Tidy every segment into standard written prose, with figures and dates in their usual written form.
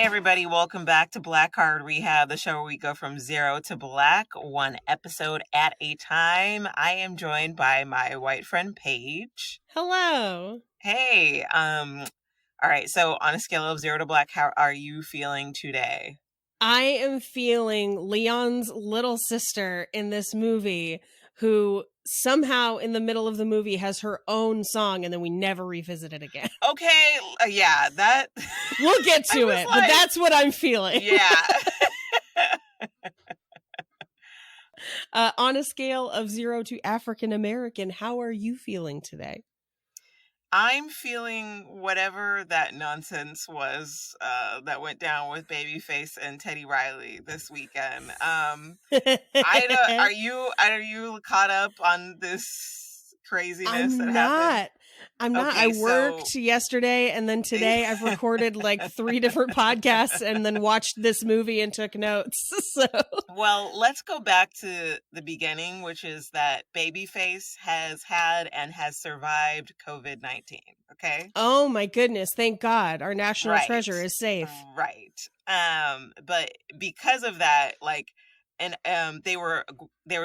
everybody, welcome back to Black Card Rehab, the show where we go from zero to black, one episode at a time. I am joined by my white friend Paige. Hello. Hey, all right, so on a scale of 0 to black, how are you feeling today? I am feeling Leon's little sister in this movie who somehow in the middle of the movie has her own song and then we never revisit it again. Okay, yeah, that... We'll get to it, but that's what I'm feeling. Yeah. On a scale of 0 to African American, how are you feeling today? I'm feeling whatever that nonsense was that went down with Babyface and Teddy Riley this weekend. Are you caught up on this craziness that happened? I'm not. Okay, I worked yesterday and then today I've recorded like 3 different podcasts and then watched this movie and took notes. So, well, let's go back to the beginning, which is that Babyface has had and has survived COVID-19. Okay. Oh my goodness! Thank God, our national treasure is safe. Right. But because of that, like, and they were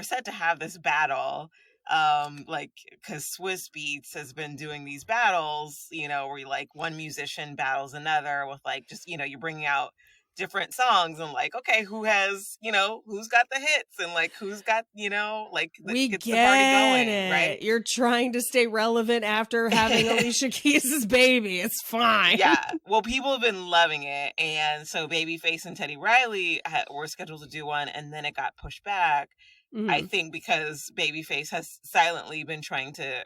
set to have this battle. Because Swiss Beats has been doing these battles, you know, where like one musician battles another with like, just, you know, you're bringing out different songs and like, okay, who's got the hits and like, who's got, you know, like gets the party going, right? You're trying to stay relevant after having Alicia Keys' baby. It's fine. Yeah. Well, people have been loving it. And so Babyface and Teddy Riley were scheduled to do one and then it got pushed back. Mm-hmm. I think because Babyface has silently been trying to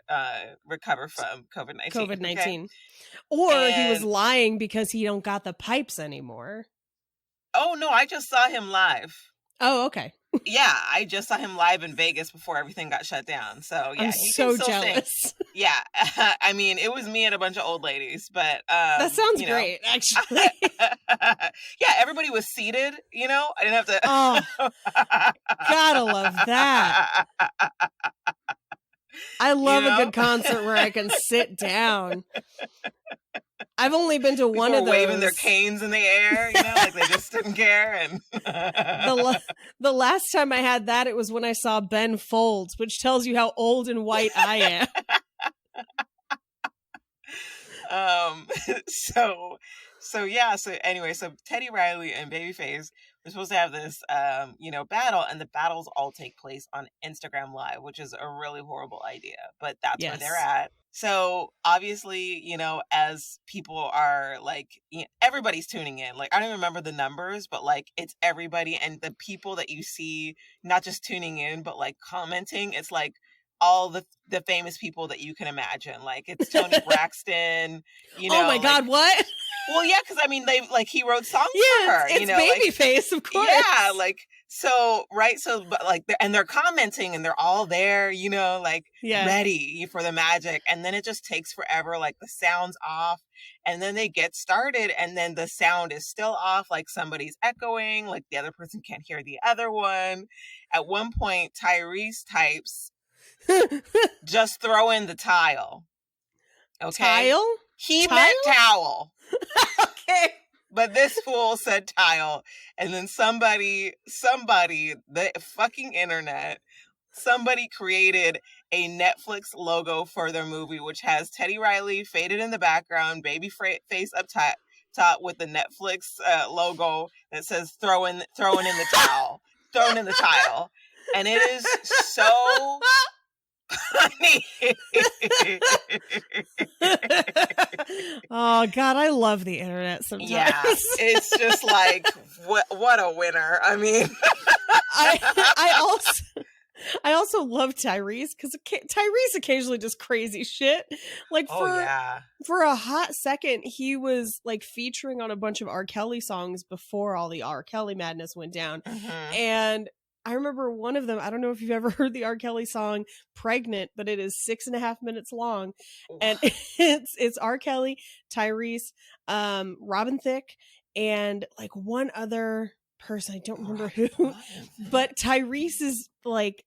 recover from COVID-19. Okay? Or he was lying because he don't got the pipes anymore. Oh, no, I just saw him live. Oh, okay. Yeah, I just saw him live in Vegas before everything got shut down. So, yeah. I'm so jealous. Sing. Yeah. I mean, it was me and a bunch of old ladies, but... that sounds great, actually. Yeah, everybody was seated, you know? I didn't have to... Oh, gotta love that. I love a good concert where I can sit down. I've only been to one of those. Waving their canes in the air, you know, like they just didn't care. And the last time I had that, it was when I saw Ben Folds, which tells you how old and white I am. So anyway, so Teddy Riley and Babyface were supposed to have this, battle, and the battles all take place on Instagram Live, which is a really horrible idea, but that's where they're at. So obviously, you know, as people are like, everybody's tuning in. Like, I don't even remember the numbers, but like it's everybody, and the people that you see, not just tuning in, but like commenting, it's like all the famous people that you can imagine. Like it's Toni Braxton, you know. Oh my God, what? Well, yeah, because I mean, he wrote songs for her. It's Babyface, of course. Yeah, but like, and they're commenting, and they're all there, you know, like ready for the magic, and then it just takes forever. Like the sound's off, and then they get started, and then the sound is still off, like somebody's echoing, like the other person can't hear the other one. At one point, Tyrese types, "Just throw in the tile." Okay, tile. He meant towel. Okay. But this fool said tile. And then somebody, the fucking internet, somebody created a Netflix logo for their movie, which has Teddy Riley faded in the background, Babyface up top with the Netflix logo that says throwing in the towel. Thrown in the tile. And it is so... Oh God, I love the internet sometimes. Yeah, it's just like what a winner. I mean, I also love Tyrese because Tyrese occasionally does crazy shit. Like for a hot second, he was like featuring on a bunch of R. Kelly songs before all the R. Kelly madness went down, and I remember one of them. I don't know if you've ever heard the R. Kelly song "Pregnant," but it is 6.5 minutes long, and it's R. Kelly, Tyrese, Robin Thicke, and like one other person. I don't remember who, but Tyrese's like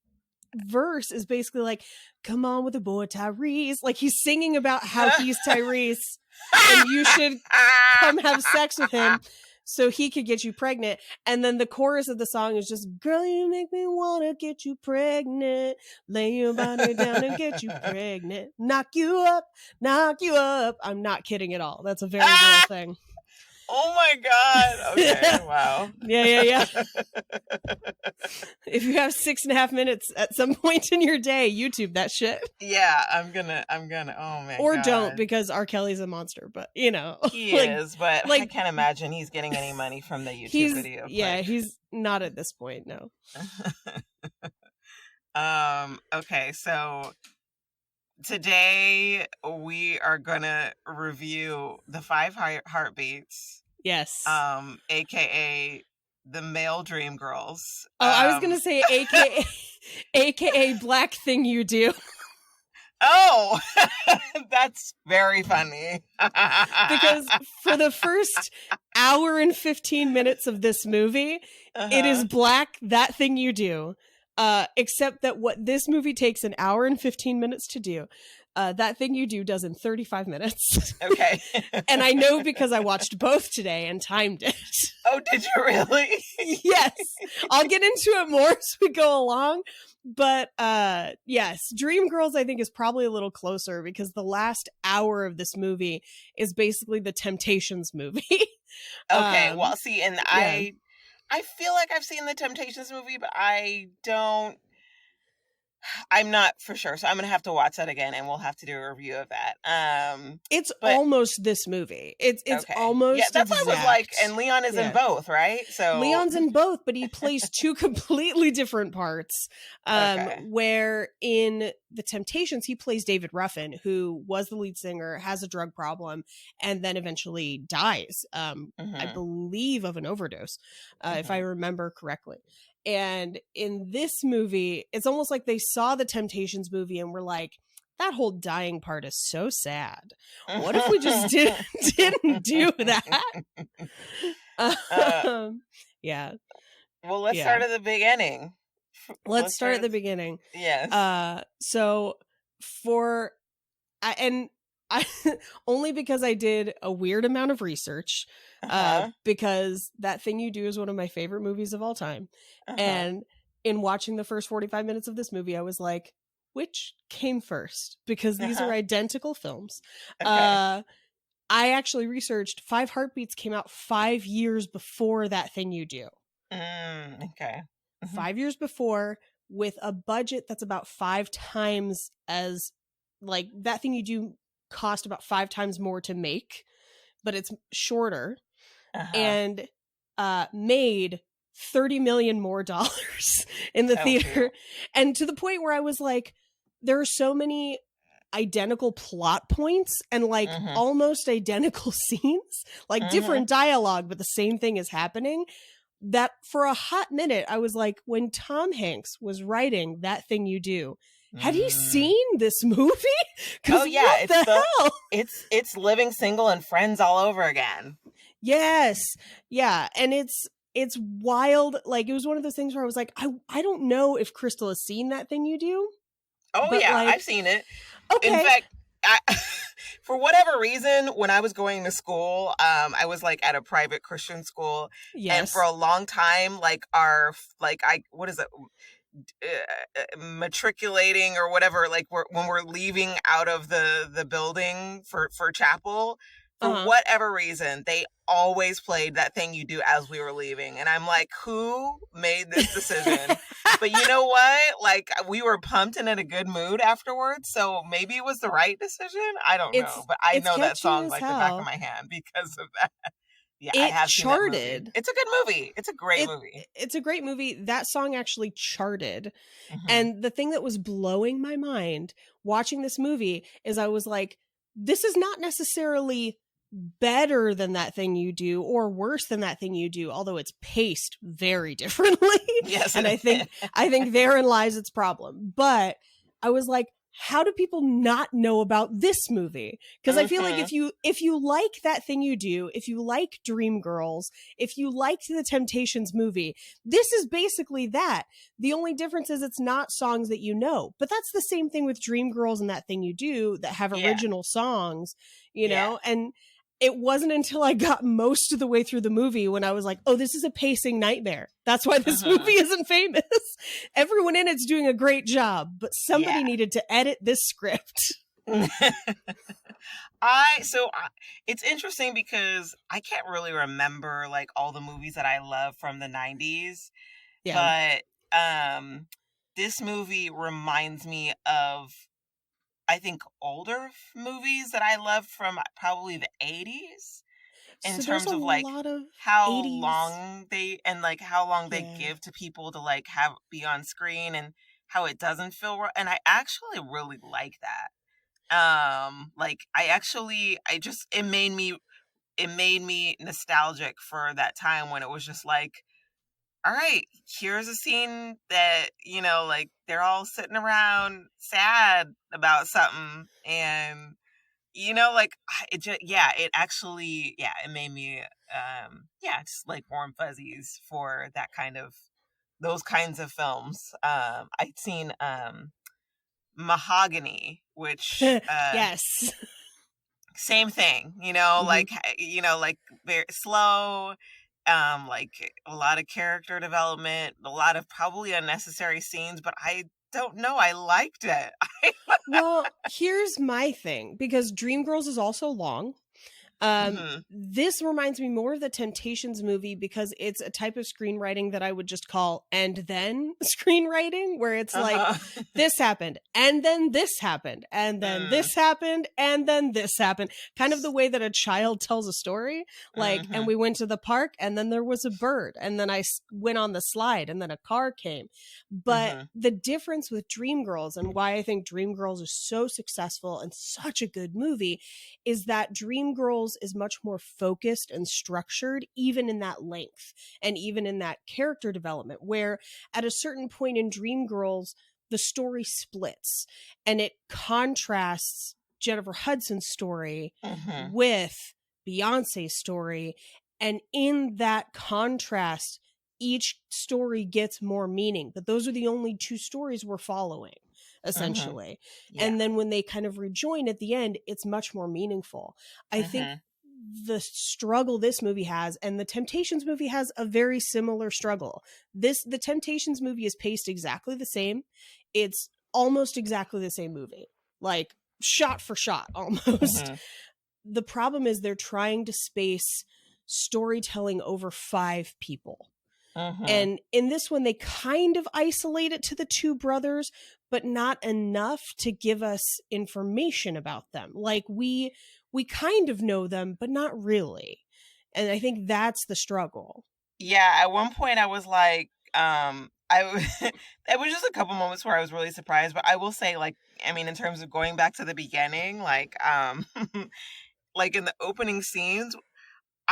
verse is basically like, "Come on with the boy, Tyrese." Like he's singing about how he's Tyrese and you should come have sex with him. so he could get you pregnant. And then the chorus of the song is just, girl, you make me want to get you pregnant. Lay your body down and get you pregnant. Knock you up, knock you up. I'm not kidding at all. That's a very real thing. Oh my God. Okay. Wow. Yeah. If you have 6.5 minutes at some point in your day, YouTube that shit. Yeah, I'm gonna, oh my God. Or don't, because R. Kelly's a monster, but he is, but I can't imagine he's getting any money from the YouTube video. Yeah, he's not at this point, no. Okay, so today we are gonna review the 5 Heartbeats. Yes. AKA the male dream girls. Oh, I was gonna say AKA Black Thing You Do. Oh, that's very funny. Because for the first hour and 15 minutes of this movie, it is Black, That Thing You Do. Except that what this movie takes an hour and 15 minutes to do, That Thing You Do does in 35 minutes. Okay. And I know because I watched both today and timed it. Oh, did you really? Yes. I'll get into it more as we go along. But yes, Dreamgirls I think is probably a little closer because the last hour of this movie is basically the Temptations movie. Okay, well, see, and yeah. I feel like I've seen the Temptations movie, but I'm not for sure. So I'm going to have to watch that again and we'll have to do a review of that. It's almost this movie. It's okay. Almost. Yeah, that's what I was like. And Leon is in both, right? So Leon's in both, but he plays 2 completely different parts. Where in the Temptations, he plays David Ruffin, who was the lead singer, has a drug problem, and then eventually dies. I believe of an overdose, if I remember correctly. And in this movie, it's almost like they saw the Temptations movie and were like, that whole dying part is so sad. What if we just didn't do that? Yeah. Well, let's start at the beginning. Let's start at the beginning. Yes. So only because I did a weird amount of research, because That Thing You Do is one of my favorite movies of all time. And in watching the first 45 minutes of this movie, I was like, which came first? Because these are identical films. Okay. I actually researched 5 Heartbeats came out 5 years before That Thing You Do. Okay. 5 years before, with a budget that's about 5 times as, like, That Thing You Do cost about 5 times more to make, but it's shorter, and made $30 million more in the theater. Cool. And to the point where I was like, there are so many identical plot points and like almost identical scenes, like different dialogue, but the same thing is happening, that for a hot minute I was like, when Tom Hanks was writing That Thing You Do, had he seen this movie? Oh yeah, it's Living Single and Friends all over again. Yes. Yeah. And it's wild. Like, it was one of those things where I was like, I don't know if Kristal has seen That Thing You Do. Oh yeah, like, I've seen it. Okay. In fact, for whatever reason, when I was going to school, I was like at a private Christian school. Yes. And for a long time, matriculating or whatever, like when we're leaving out of the building for chapel, for whatever reason, they always played That Thing You Do as we were leaving. And I'm like, who made this decision? But you know what? Like, we were pumped and in a good mood afterwards. So maybe it was the right decision. I don't know. But I know that song like the back of my hand because of that. Yeah, I have charted. Seen that movie. It's a good movie. It's a great movie. It's a great movie. That song actually charted. And the thing that was blowing my mind watching this movie is I was like, this is not necessarily better than That Thing You Do or worse than That Thing You Do, although it's paced very differently. Yes. And I think therein lies its problem. But I was like, how do people not know about this movie? Because I feel like if you like That Thing You Do, if you like Dreamgirls, if you liked the Temptations movie, this is basically that. The only difference is it's not songs that you know. But that's the same thing with Dreamgirls and That Thing You Do that have original songs, you know? And it wasn't until I got most of the way through the movie when I was like, oh, this is a pacing nightmare. That's why this movie isn't famous. Everyone in it's doing a great job, but somebody needed to edit this script. It's interesting because I can't really remember like all the movies that I love from the 90s. Yeah. But this movie reminds me of, I think, older movies that I loved from probably the 80s. In terms of like how 80s. Long they give to people to like be on screen and how it doesn't feel right. And I actually really like that. It made me nostalgic for that time when it was just like, all right, here's a scene that, you know, like they're all sitting around sad about something, and you know, like it made me just like warm fuzzies for those kinds of films. I'd seen Mahogany, which yes, same thing, you know, like very slow, like a lot of character development, a lot of probably unnecessary scenes, but I don't know, I liked it. Well, here's my thing, because Dreamgirls is also long. This reminds me more of the Temptations movie because it's a type of screenwriting that I would just call and then screenwriting, where it's like this happened and then this happened and then this happened and then this happened, kind of the way that a child tells a story, like and we went to the park and then there was a bird and then I went on the slide and then a car came. But the difference with Dreamgirls, and why I think Dreamgirls is so successful and such a good movie, is that Dreamgirls is much more focused and structured, even in that length and even in that character development, where at a certain point in Dreamgirls, the story splits and it contrasts Jennifer Hudson's story with Beyonce's story. And in that contrast, each story gets more meaning, but those are the only two stories we're following, essentially. And then when they kind of rejoin at the end, it's much more meaningful. I think the struggle this movie has, and the Temptations movie has a very similar struggle. The Temptations movie is paced exactly the same. It's almost exactly the same movie, like shot for shot almost. The problem is they're trying to space storytelling over 5 people. And in this one, they kind of isolate it to the 2 brothers, but not enough to give us information about them. Like we kind of know them, but not really. And I think that's the struggle. Yeah, at one point I was like, it was just a couple moments where I was really surprised, but I will say, like, I mean, in terms of going back to the beginning, like, like in the opening scenes,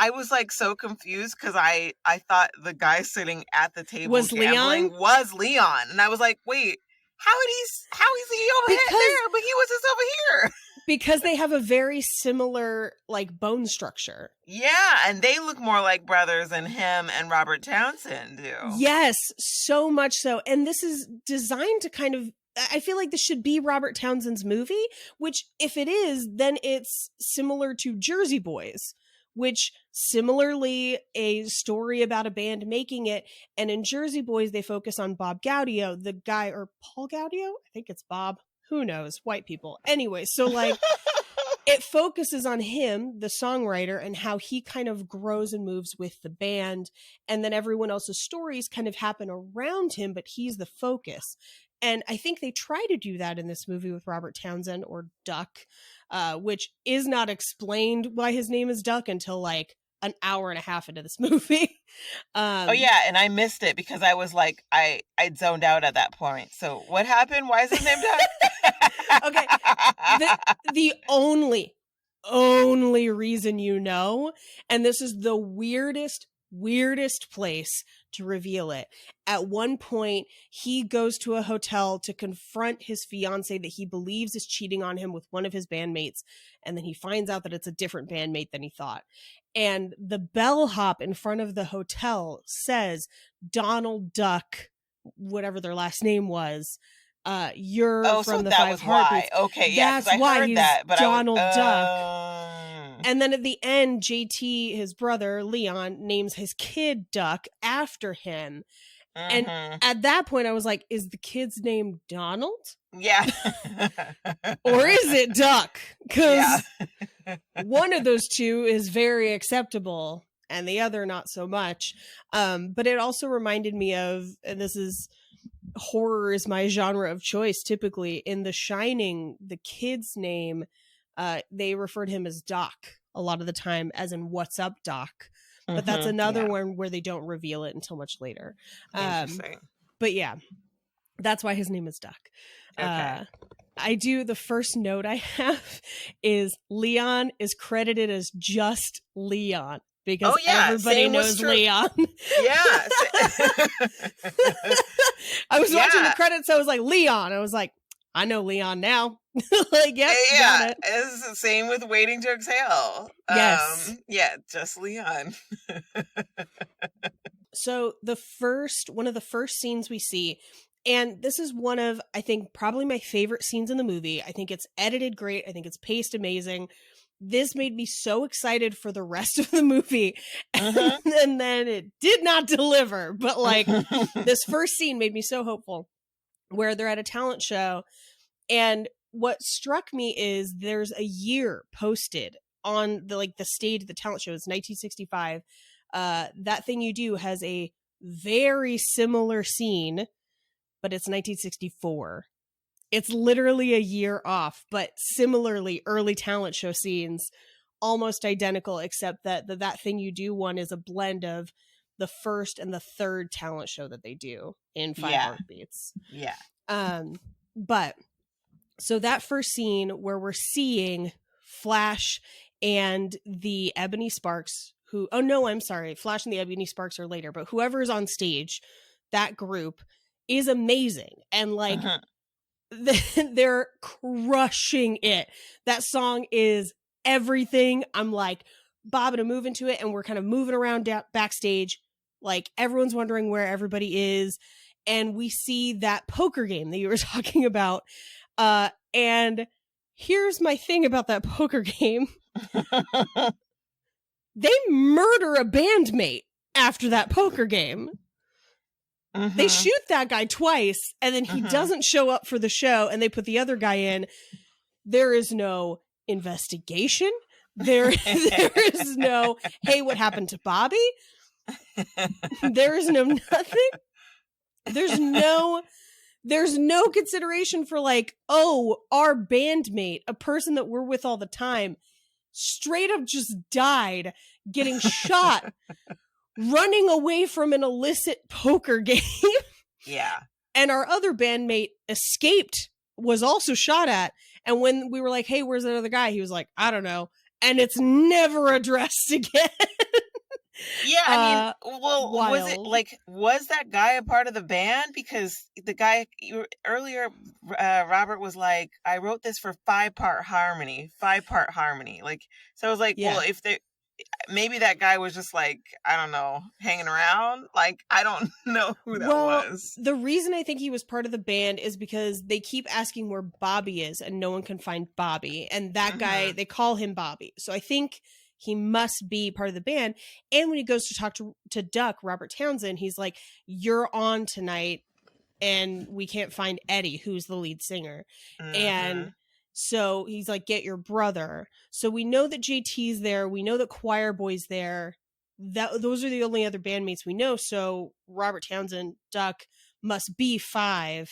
I was like so confused because I thought the guy sitting at the table was gambling was Leon, and I was like, wait, how is he over there, but he was just over here? Because they have a very similar like bone structure. Yeah, and they look more like brothers than him and Robert Townsend do. Yes, so much so. And this is designed to kind of, I feel like this should be Robert Townsend's movie, which if it is, then it's similar to Jersey Boys, which similarly a story about a band making it. And in Jersey Boys, they focus on Bob Gaudio, the guy, or Paul Gaudio? I think it's Bob. Who knows? White people. Anyway, so like it focuses on him, the songwriter, and how he kind of grows and moves with the band. And then everyone else's stories kind of happen around him, but he's the focus. And I think they try to do that in this movie with Robert Townsend, or Duck, which is not explained why his name is Duck until like an hour and a half into this movie. Oh yeah, and I missed it because I was like, I zoned out at that point. So what happened? Why is his name Duck? Okay, the only reason you know, and this is the weirdest place to reveal it. At one point, he goes to a hotel to confront his fiance that he believes is cheating on him with one of his bandmates, and then he finds out that it's a different bandmate than he thought. And the bellhop in front of the hotel says Donald Duck, whatever their last name was, You're from the Five Heartbeats. Why. Okay, yeah, that's why he's that, but Donald Duck. And then at the end, JT, his brother, Leon, names his kid Duck after him. And at that point, I was like, is the kid's name Donald? Yeah. Or is it Duck? Because one of those two is very acceptable and the other not so much. But it also reminded me of, and this is, horror is my genre of choice typically. In The Shining, the kid's name, they refer to him as Doc a lot of the time, as in "What's up, Doc?" But that's another one where they don't reveal it until much later. Interesting. But yeah, that's why his name is Duck. Okay. The first note I have is Leon is credited as just Leon because everybody knows Leon. Yeah. I was watching the credits. I was like, Leon. I was like, I know Leon now. Like, yep, got it. It's the same with Waiting to Exhale. Yes. Just Leon. So one of the first scenes we see, and this is one of, I think, probably my favorite scenes in the movie. I think it's edited great. I think it's paced amazing. This made me so excited for the rest of the movie. And then it did not deliver. But like this first scene made me so hopeful, where they're at a talent show. And what struck me is there's a year posted on the stage of the talent show. It's 1965. That Thing You Do has a very similar scene, but it's 1964. It's literally a year off, but similarly, early talent show scenes, almost identical, except that That Thing You Do one is a blend of the first and the third talent show that they do in Five Heartbeats. Yeah. But so that first scene where we're seeing Flash and the Ebony Sparks, Flash and the Ebony Sparks are later, but whoever is on stage, that group is amazing. And like, they're crushing it. That song is everything. I'm like bobbing and moving to it, and we're kind of moving around backstage. Like everyone's wondering where everybody is. And we see that poker game that you were talking about. And here's my thing about that poker game. They murder a bandmate after that poker game. They shoot that guy twice, and then he doesn't show up for the show, and they put the other guy in. There is no investigation. There is no, hey, what happened to Bobby? There is no nothing. There's no consideration for like, oh, our bandmate, a person that we're with all the time, straight up just died getting shot running away from an illicit poker game. Yeah. And our other bandmate escaped, was also shot at. And when we were like, hey, where's that other guy? He was like, I don't know. And it's never addressed again. Yeah, I mean, well, was that guy a part of the band? Because the guy earlier, Robert was like, I wrote this for five-part harmony. Like, so I was like, well, if maybe that guy was just like, I don't know, hanging around. Like, I don't know who that was. The reason I think he was part of the band is because they keep asking where Bobby is, and no one can find Bobby. And that guy, they call him Bobby. So I think he must be part of the band. And when he goes to talk to Duck, Robert Townsend, he's like, you're on tonight, and we can't find Eddie, who's the lead singer. And so he's like, get your brother. So we know that JT's there. We know that Choir Boy's there. Those are the only other bandmates we know. So Robert Townsend, Duck, must be five.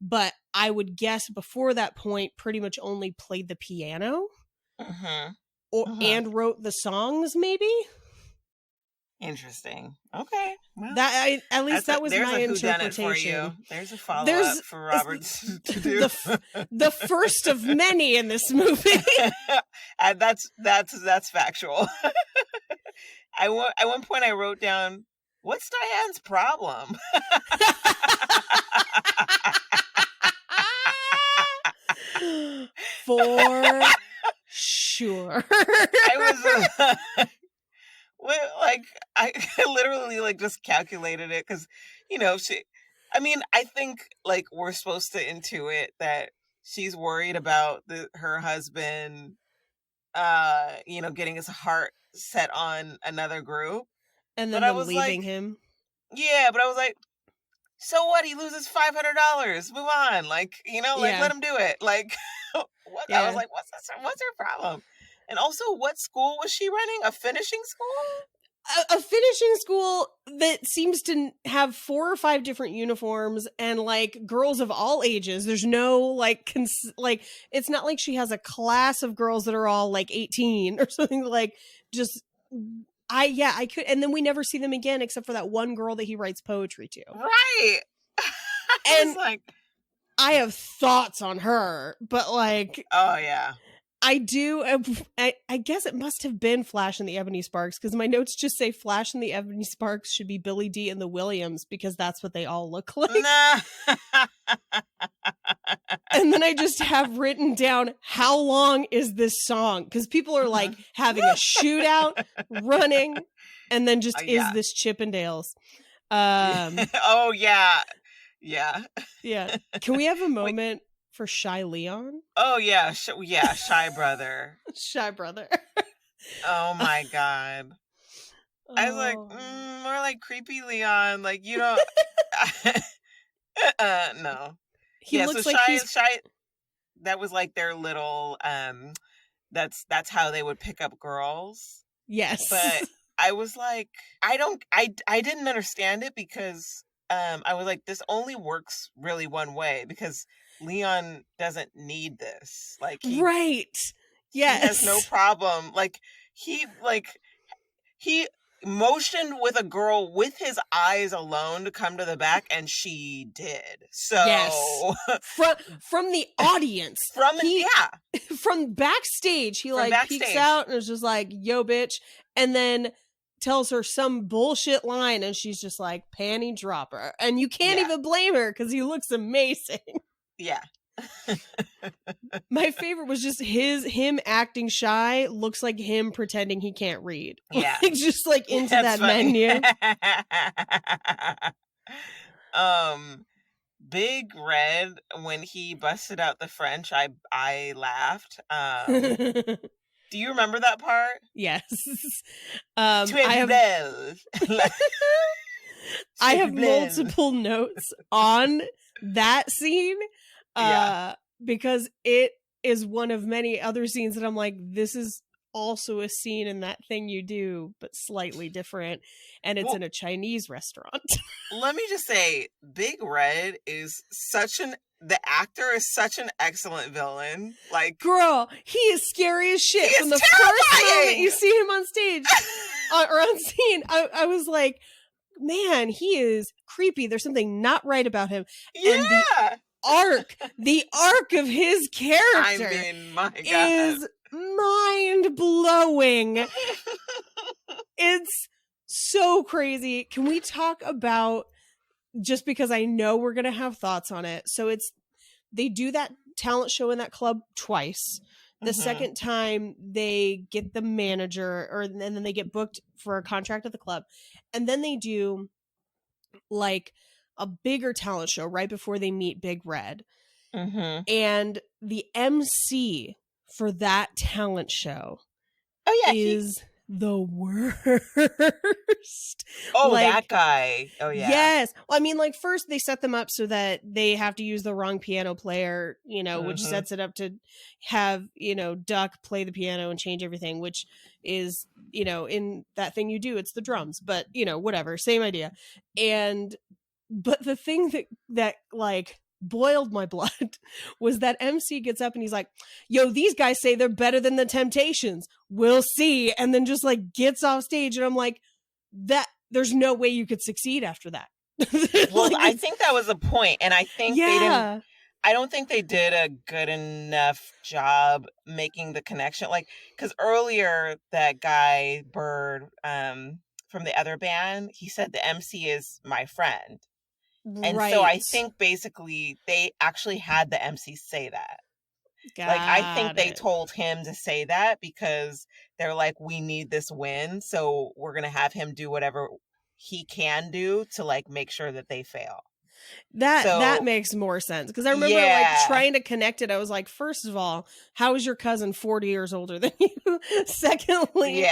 But I would guess before that point, pretty much only played the piano. And wrote the songs, maybe. Interesting. Okay. Well, at least that was my interpretation. For you. There's a follow-up for Robert to do. The first of many in this movie. And that's factual. At one point I wrote down, what's Diane's problem? For sure. I was I literally just calculated it because, I mean, I think like we're supposed to intuit that she's worried about her husband, you know, getting his heart set on another group. And then But I them was leaving like, him. yeah, but I was like, so what? He loses $500. Move on. Like, you know, like, let him do it. Like, what? I was like, what's her problem? And also, what school was she running? A finishing school? A finishing school that seems to have 4 or 5 different uniforms and like girls of all ages. There's no like like it's not like she has a class of girls that are all like 18 or something. Like just I could, and then we never see them again except for that one girl that he writes poetry to. Right. And like, I have thoughts on her, but like, oh yeah. I do. I guess it must have been Flash and the Ebony Sparks because my notes just say Flash and the Ebony Sparks should be Billy D and the Williams because that's what they all look like. Nah. And then I just have written down how long is this song because people are like having a shootout, running, and then just is this Chippendales? Oh yeah, yeah, yeah. Can we have a moment? For Shy Leon? Oh yeah, Shy Brother. Shy Brother. Oh my god. I was like, more like creepy Leon. Like, you know, no. He looks so like Shy. That was like their little. That's how they would pick up girls. Yes, but I was like, I didn't understand it because I was like, this only works really one way because Leon doesn't need this. Like, right. Yes. He has no problem. Like, he motioned with a girl with his eyes alone to come to the back, and she did. So yes. from the audience. From backstage, he peeks out and is just like, yo, bitch. And then tells her some bullshit line, and she's just like, panty dropper. And you can't even blame her because he looks amazing. Yeah. My favorite was just him acting shy looks like him pretending he can't read. Yeah. Like, just like into that menu. Big Red, when he busted out the French, I laughed. Do you remember that part? Yes. I have multiple notes on that scene. Because it is one of many other scenes that I'm like, this is also a scene in That Thing You Do, but slightly different. And it's in a Chinese restaurant. Let me just say, Big Red is the actor is such an excellent villain. Like, girl, he is scary as shit. From the first moment you see him on stage or on scene, I was like, man, he is creepy. There's something not right about him. Yeah. And the arc of his character my God. is mind-blowing. It's so crazy. Can we talk about, just because I know we're gonna have thoughts on it, so they do that talent show in that club twice. The second time they get the manager, and then they get booked for a contract at the club, and then they do like a bigger talent show right before they meet Big Red. And the MC for that talent show is the worst. Oh, like, that guy. Oh, yeah. Yes. Well, I mean, like, first they set them up so that they have to use the wrong piano player, you know, which sets it up to have, you know, Duck play the piano and change everything, which is, you know, in That Thing You Do, it's the drums, but, you know, whatever, same idea. But the thing that like boiled my blood was that MC gets up and he's like, yo, these guys say they're better than the Temptations. We'll see. And then just like gets off stage. And I'm like, there's no way you could succeed after that. Well, like, I think that was the point. And I think I don't think they did a good enough job making the connection. Like, because earlier that guy, Bird, from the other band, he said the MC is my friend. And so I think basically they actually had the MC say that. I think they told him to say that because they're like, we need this win. So we're going to have him do whatever he can do to like make sure that they fail. That makes more sense. Because I remember like trying to connect it. I was like, first of all, how is your cousin 40 years older than you? Secondly,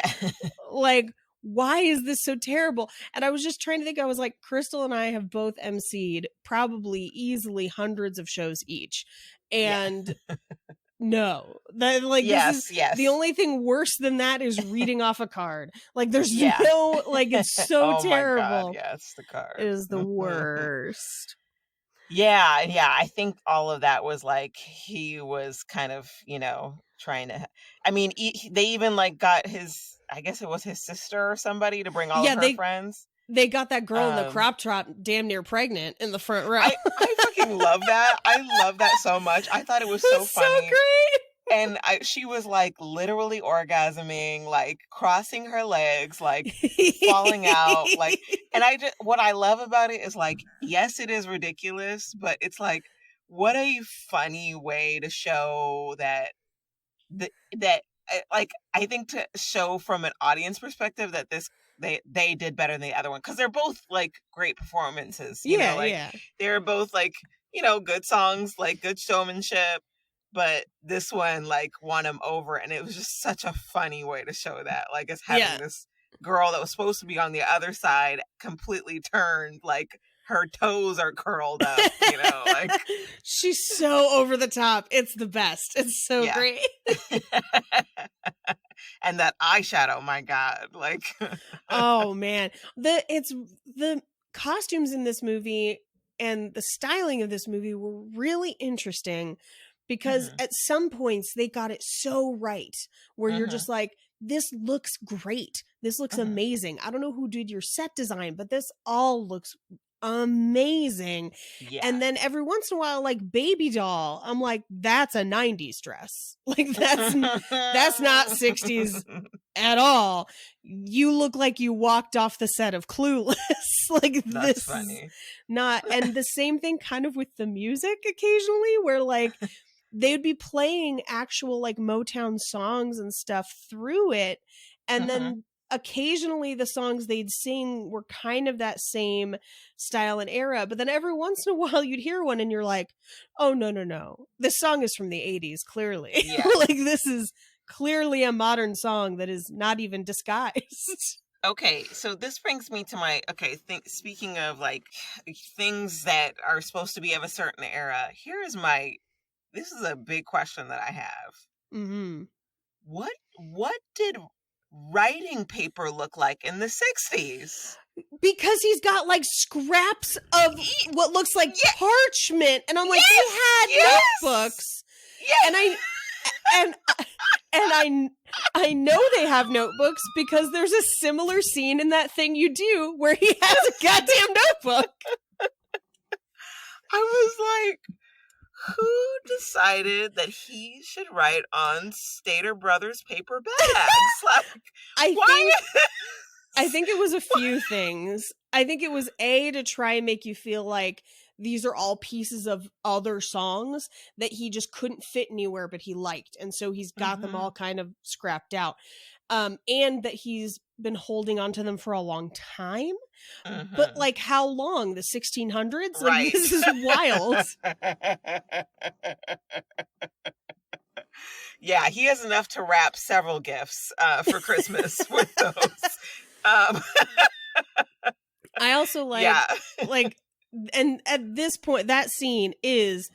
like, why is this so terrible? And I was just trying to think, I was like, Kristal and I have both emceed probably easily hundreds of shows each. And no, that like, this is the only thing worse than that is reading off a card. Like there's no, like, it's so terrible. My God, it's the card. It is the worst. Yeah. I think all of that was like, he was kind of, trying to, I mean, they even like got his, I guess it was his sister or somebody to bring all of her friends. They got that girl in the crop top damn near pregnant in the front row. I fucking love that. I love that so much. I thought it was so funny. So great. And she was like literally orgasming, like crossing her legs, like falling out. Like, and what I love about it is like, yes, it is ridiculous, but it's like, what a funny way to show that like, I think to show from an audience perspective that they did better than the other one, because they're both like great performances. They're both like, good songs, like good showmanship, but this one like won him over, and it was just such a funny way to show that, like, it's having this girl that was supposed to be on the other side completely turned, like her toes are curled up, like she's so over the top. It's the best. It's so great. And that eyeshadow, my God, like oh man, the costumes in this movie and the styling of this movie were really interesting, because at some points they got it so right where you're just like, this looks great, this looks amazing. I don't know who did your set design, but this all looks amazing. And then every once in a while, like Baby Doll, I'm like, that's a 90s dress. Like that's not 60s at all. You look like you walked off the set of Clueless. Like, that's this funny. Not. And the same thing kind of with the music occasionally, where like they would be playing actual like Motown songs and stuff through it, and then occasionally the songs they'd sing were kind of that same style and era, but then every once in a while you'd hear one and you're like, oh no, this song is from the 80s, clearly. Like, this is clearly a modern song that is not even disguised. Okay, so this brings me to my, speaking of like things that are supposed to be of a certain era, this is a big question that I have. What did writing paper look like in the 60s? Because he's got like scraps of what looks like parchment, and I'm like, they had notebooks. And I know they have notebooks, because there's a similar scene in That Thing You Do where he has a goddamn notebook. I was like, who decided that he should write on Stater Brothers paper bags? Like, I think it was a few things. I think it was to try and make you feel like these are all pieces of other songs that he just couldn't fit anywhere, but he liked. And so he's got them all kind of scrapped out. And that he's been holding on to them for a long time. But like, how long? The 1600s? Like, right. This is wild. Yeah, he has enough to wrap several gifts for Christmas with those. I also like, and at this point, that scene is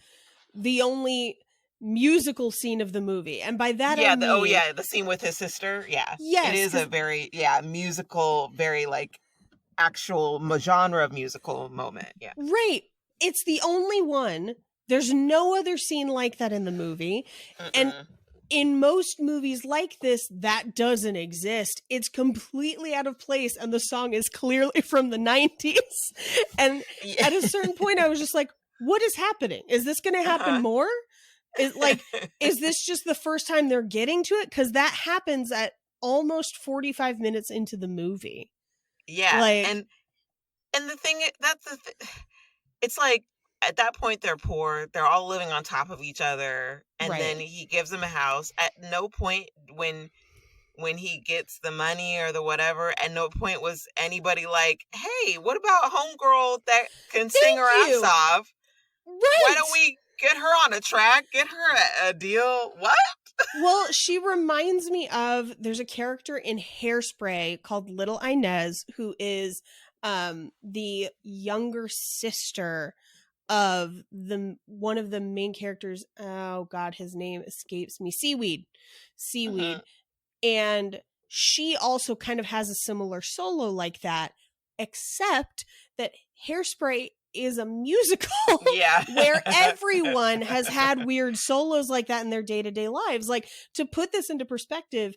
the only musical scene of the movie, and by that I mean, the scene with his sister. It is a very musical, very like actual genre of musical moment. Right. It's the only one. There's no other scene like that in the movie. And in most movies like this, that doesn't exist. It's completely out of place, and the song is clearly from the 90s. And at a certain point, I was just like, what is happening? Is this going to happen more? Is this just the first time they're getting to it? Because that happens at almost 45 minutes into the movie. Yeah. And the thing, it's like, at that point, they're poor. They're all living on top of each other. And then he gives them a house. At no point when when he gets the money or the whatever, and no point was anybody like, hey, what about homegirl that can sing her ass off? Right. Why don't we get her on a track? Get her a deal? What? Well, she reminds me of, there's a character in Hairspray called Little Inez, who is the younger sister of one of the main characters. Oh God, his name escapes me. Seaweed. And she also kind of has a similar solo like that, except that Hairspray is a musical where everyone has had weird solos like that in their day-to-day lives. Like, to put this into perspective,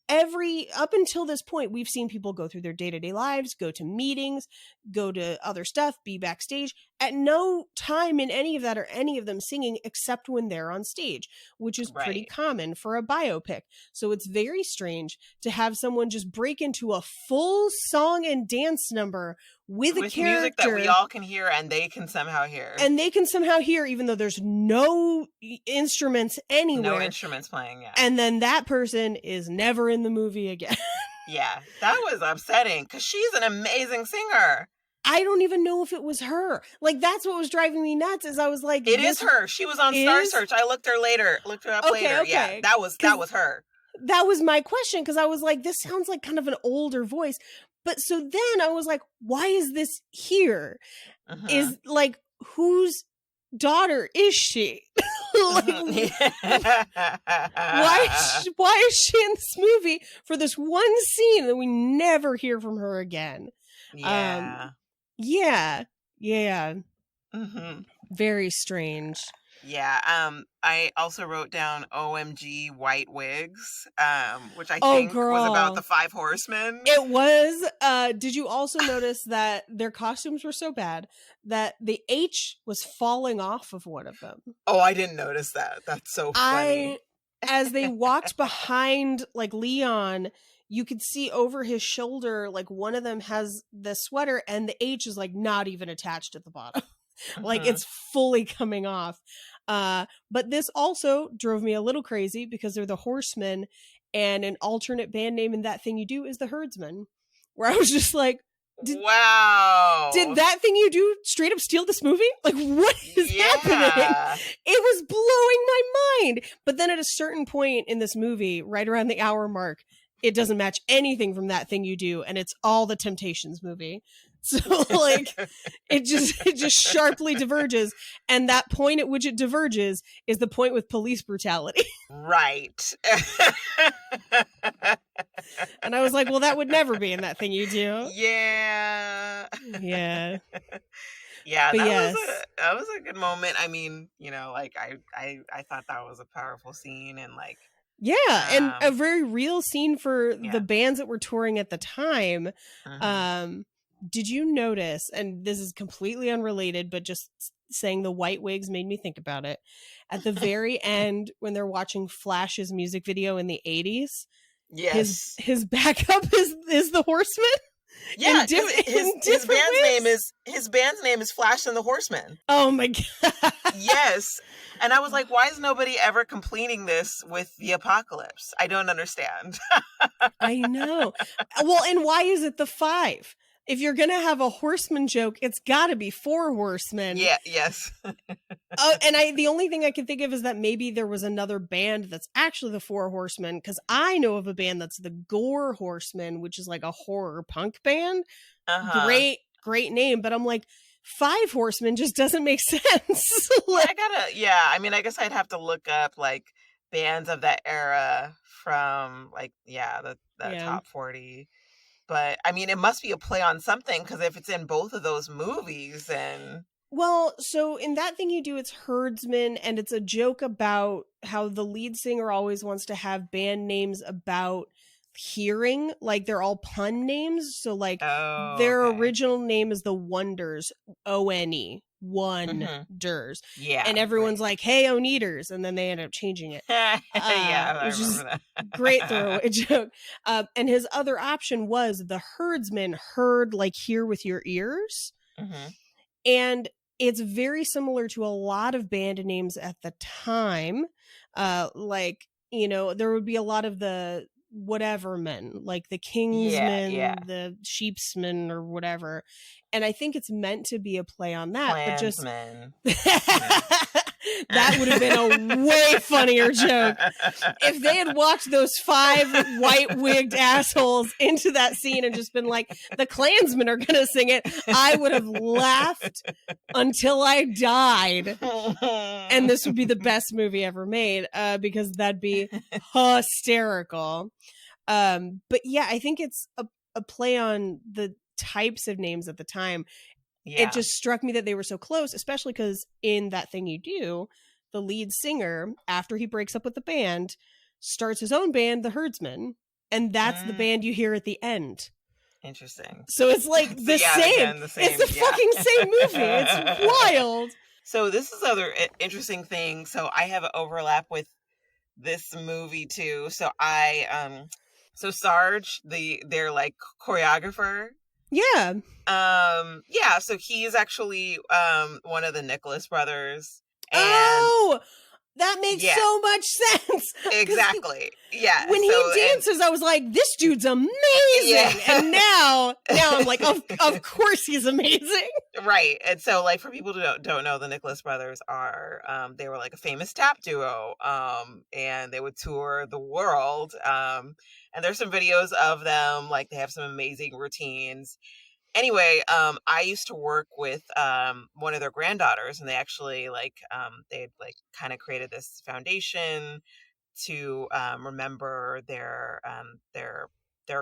up until this point, we've seen people go through their day-to-day lives, go to meetings, go to other stuff, be backstage. At no time in any of that are any of them singing except when they're on stage, which is pretty common for a biopic. So it's very strange to have someone just break into a full song and dance number with a character, music that we all can hear and they can somehow hear. And they can somehow hear, even though there's no instruments anywhere. No instruments playing, yeah. And then that person is never in the movie again. Yeah, that was upsetting because she's an amazing singer. I don't even know if it was her. Like, that's what was driving me nuts, is I was like, it is her. She was on Star Search. I looked her up later. Okay. Yeah, that was her. That was my question, because I was like, this sounds like kind of an older voice. But so then I was like, why is this here? Is like, whose daughter is she? Like, why is she in this movie for this one scene that we never hear from her again? Yeah. Very strange. Yeah. I also wrote down OMG white wigs, which I think was about the 5 horsemen. It was. Did you also notice that their costumes were so bad that the H was falling off of one of them? Oh, I didn't notice that. That's so funny. As they walked behind, like, Leon, you could see over his shoulder, like, one of them has the sweater and the H is, like, not even attached at the bottom. Like, it's fully coming off. But this also drove me a little crazy because they're the Horsemen, and an alternate band name in That Thing You Do is the Herdsmen, where I was just like, wow, did That Thing You Do straight up steal this movie? Like, what is happening? It was blowing my mind. But then at a certain point in this movie, right around the hour mark, it doesn't match anything from That Thing You Do, and it's all the Temptations movie. So, like, it just sharply diverges, and that point at which it diverges is the point with police brutality. Right. And I was like, well, that would never be in That Thing You Do. Yeah. Yeah. Yeah, that was a good moment. I mean, you know, like, I thought that was a powerful scene, and like, yeah, and a very real scene for the bands that were touring at the time. Did you notice, and this is completely unrelated, but just saying the white wigs made me think about it, at the very end when they're watching Flash's music video in the 80s, his backup is the Horseman? Yeah, his band's name is Flash and the Horsemen. Oh my God. Yes. And I was like, why is nobody ever completing this with the apocalypse? I don't understand. I know. Well, and why is it the 5? If you're going to have a horseman joke, it's got to be 4 horsemen. Yeah, yes. And the only thing I can think of is that maybe there was another band that's actually the 4 horsemen, because I know of a band that's the Gore Horsemen, which is like a horror punk band. Great name, but I'm like, 5 horsemen just doesn't make sense. Like, I mean, I guess I'd have to look up like bands of that era from like, the top 40. But, I mean, it must be a play on something, because if it's in both of those movies, then... Well, so in That Thing You Do, it's Herdsman, and it's a joke about how the lead singer always wants to have band names about hearing. Like, they're all pun names. So, like, their original name is the Wonders, O-N-E. Wonders. Yeah. And everyone's like, hey, Oneaters. And then they end up changing it. I which is remember that. Great throwaway joke. And his other option was the herdsman, heard, like, hear with your ears. And it's very similar to a lot of band names at the time. Like, you know, there would be a lot of the whatever men, like the Kingsmen, the Sheepsmen, or whatever. And I think it's meant to be a play on that. Klansmen. But just that would have been a way funnier joke if they had walked those 5 white wigged assholes into that scene and just been like, the Klansmen are gonna sing it. I would have laughed until I died, and this would be the best movie ever made, because that'd be hysterical. But yeah, I think it's a play on the types of names at the time. It just struck me that they were so close, especially because in That Thing You Do, the lead singer, after he breaks up with the band, starts his own band, the Herdsmen, and that's the band you hear at the end. Interesting. So it's like the same. Again, the same. It's the fucking same movie. It's wild. So this is other interesting thing. So I have an overlap with this movie too. So so Sarge, their like choreographer. Yeah. So he's actually one of the Nicholas brothers. And that makes so much sense. Exactly. When he dances, I was like, this dude's amazing. Yeah. And now I'm like, of course he's amazing. Right. And so like for people who don't know, the Nicholas brothers are they were like a famous tap duo. And they would tour the world. And there's some videos of them, like they have some amazing routines. Anyway, I used to work with one of their granddaughters, and they actually they kind of created this foundation to remember their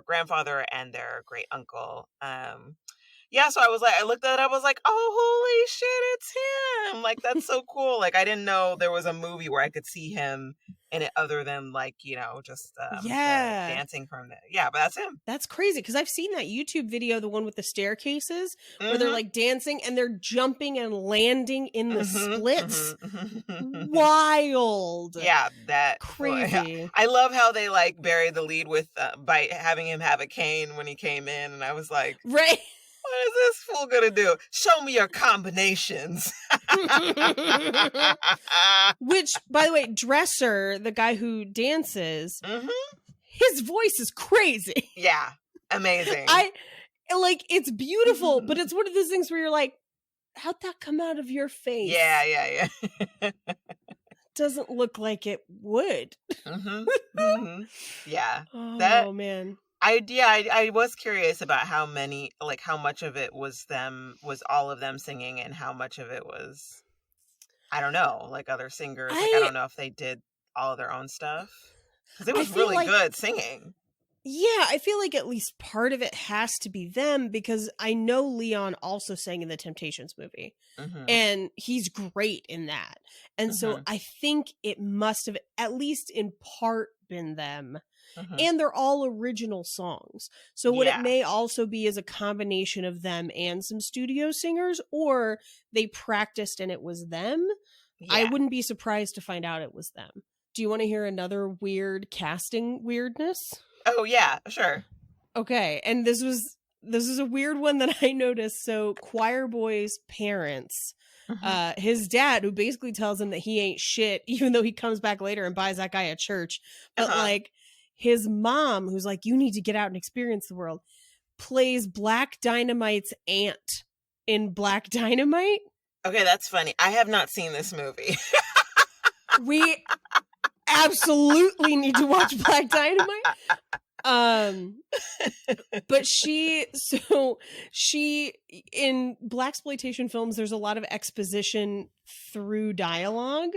grandfather and their great uncle. So I looked at it, I was like, oh, holy shit, it's him. Like, that's so cool. Like, I didn't know there was a movie where I could see him in it other than just dancing from there. Yeah, but that's him. That's crazy, because I've seen that YouTube video, the one with the staircases, where they're like dancing and they're jumping and landing in the splits. Wild. Yeah, that crazy. I love how they like buried the lead with by having him have a cane when he came in, and I was like, right. What is this fool gonna do? Show me your combinations. Which, by the way, Dresser, the guy who dances, his voice is crazy. Yeah, amazing. It's beautiful, but it's one of those things where you're like, how'd that come out of your face? Yeah. Doesn't look like it would. Yeah. Oh, man. I was curious about how much of it was all of them singing and how much of it was, I don't know, like other singers. I don't know if they did all of their own stuff, because it was really good singing. Yeah, I feel like at least part of it has to be them, because I know Leon also sang in the Temptations movie, and he's great in that. And so I think it must have, at least in part, been them. And they're all original songs. So what it may also be is a combination of them and some studio singers, or they practiced and it was them. Yeah. I wouldn't be surprised to find out it was them. Do you want to hear another weird casting weirdness? Oh yeah, sure. Okay, and this is a weird one that I noticed. So Choir Boy's parents, his dad, who basically tells him that he ain't shit, even though he comes back later and buys that guy a church, but his mom, who's like, you need to get out and experience the world, plays Black Dynamite's aunt in Black Dynamite. Okay, that's funny. I have not seen this movie. We absolutely need to watch Black Dynamite. But she in blaxploitation films, there's a lot of exposition through dialogue,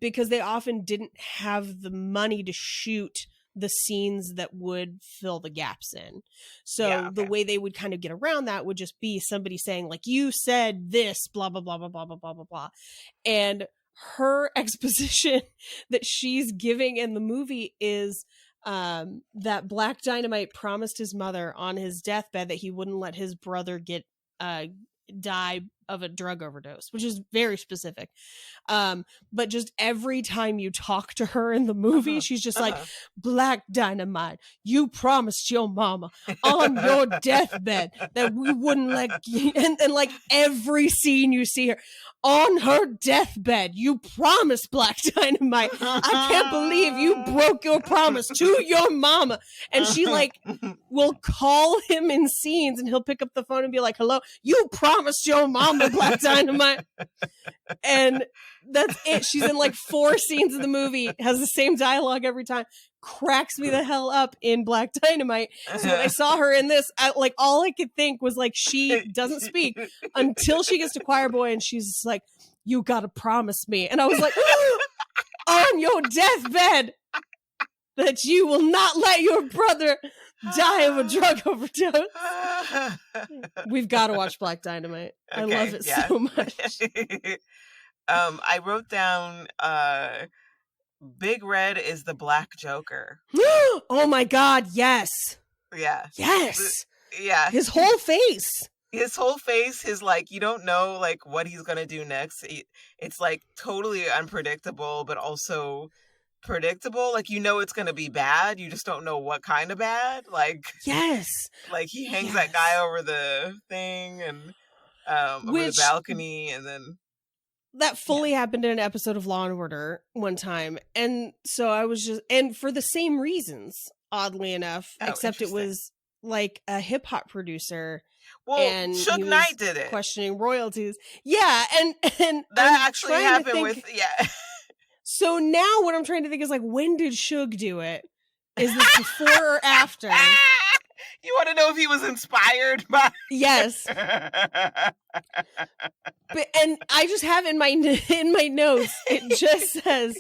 because they often didn't have the money to shoot the scenes that would fill the gaps in. So the way they would kind of get around that would just be somebody saying like, you said this, blah, blah, blah, blah, blah, blah, blah, blah, blah. And her exposition that she's giving in the movie is that Black Dynamite promised his mother on his deathbed that he wouldn't let his brother die of a drug overdose, which is very specific. But just every time you talk to her in the movie, she's just like, Black Dynamite, you promised your mama on your deathbed that we wouldn't let you, and like every scene you see her on her deathbed, you promised Black Dynamite. I can't believe you broke your promise to your mama. And she like will call him in scenes and he'll pick up the phone and be like, hello, you promised your mama, Black Dynamite. And that's it. She's in like 4 scenes of the movie, has the same dialogue every time, cracks me the hell up in Black Dynamite. So when I saw her in this, all I could think was like, she doesn't speak until she gets to Choir Boy and she's just like, you gotta promise me. And I was like, on your deathbed that you will not let your brother die of a drug overdose. We've got to watch Black Dynamite. Okay, I love it so much. I wrote down Big Red is the Black Joker. Oh my God, yes. Yeah. Yes. Yeah. His whole face. His like, you don't know like what he's going to do next. It's like totally unpredictable, but also predictable. Like, you know, it's going to be bad. You just don't know what kind of bad. Like, yes. Like he hangs that guy over the thing and over the balcony, and then that fully happened in an episode of Law and Order one time. And so I was just, and for the same reasons, oddly enough, except it was like a hip hop producer. Well, and Suge Knight did it. Questioning royalties. Yeah. And that actually happened with, So now what I'm trying to think is like, when did Suge do it? Is this before or after? You want to know if he was inspired by? Yes. But and I just have in my notes, it just says,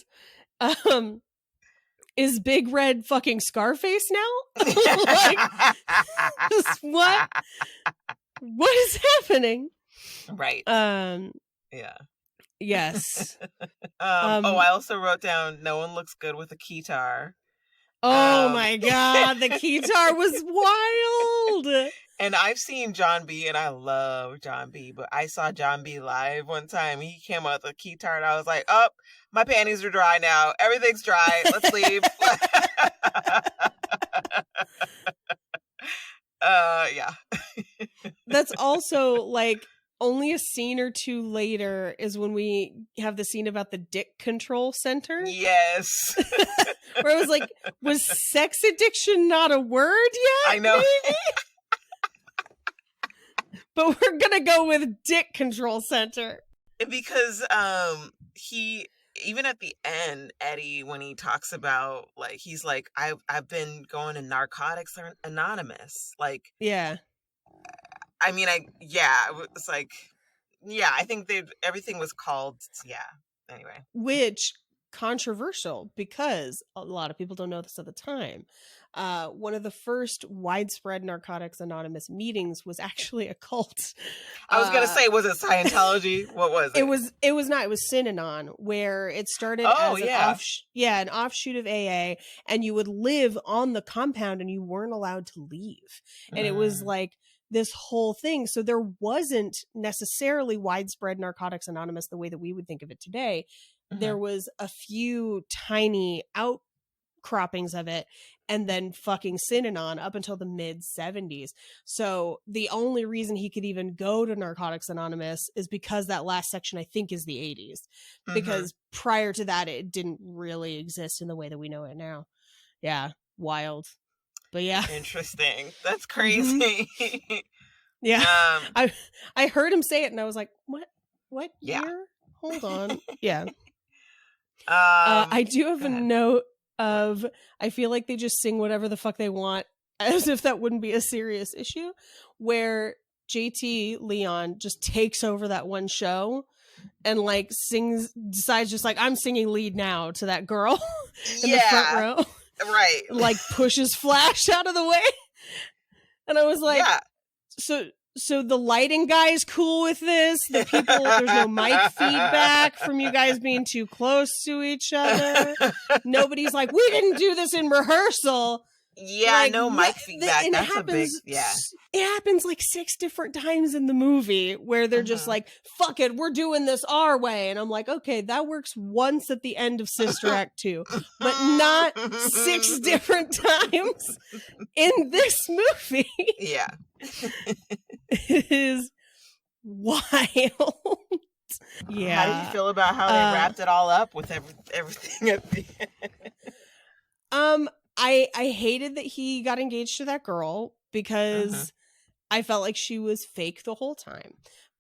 is Big Red fucking Scarface now? Like, what is happening? Right. Yeah. Yes. I also wrote down, no one looks good with a keytar. Oh my God, the keytar was wild. And I've seen John B, and I love John B, but I saw John B live one time. He came out with a keytar, and I was like, oh, my panties are dry now. Everything's dry. Let's leave. Yeah. That's also like only a scene or two later is when we have the scene about the dick control center. Yes. Where it was like, was sex addiction not a word yet? I know. But we're going to go with dick control center. Because he, even at the end, Eddie, when he talks about, like, he's like, I've been going to Narcotics Anonymous. Like, yeah. I mean, it's like, I think everything was called, anyway. Which, controversial, because a lot of people don't know this at the time. One of the first widespread Narcotics Anonymous meetings was actually a cult. I was going to say, was it Scientology? What was it? It was not. It was Synanon, where it started as an offshoot of AA, and you would live on the compound and you weren't allowed to leave. And it was like this whole thing. So there wasn't necessarily widespread Narcotics Anonymous the way that we would think of it today. There was a few tiny outcroppings of it, and then fucking Synanon up until the mid 70s. So the only reason he could even go to Narcotics Anonymous is because that last section, I think, is the 80s. Because prior to that, it didn't really exist in the way that we know it now. Yeah, wild. But yeah. Interesting. That's crazy. Yeah. I heard him say it and I was like, what year? Hold on. Yeah. I do have a note of, I feel like they just sing whatever the fuck they want, as if that wouldn't be a serious issue, where JT Leon just takes over that one show and like decides just like, I'm singing lead now to that girl in the front row. Right. Like pushes Flash out of the way. And I was like, so the lighting guy is cool with this. The people, there's no mic feedback from you guys being too close to each other. Nobody's like, we didn't do this in rehearsal. Yeah, like, no mic feedback. That's a big, yeah. It happens like 6 different times in the movie where they're just like, fuck it, we're doing this our way. And I'm like, okay, that works once at the end of Sister Act 2, but not 6 different times in this movie. Yeah. It is wild. Yeah. How did you feel about how they wrapped it all up with everything at the end? I hated that he got engaged to that girl because I felt like she was fake the whole time.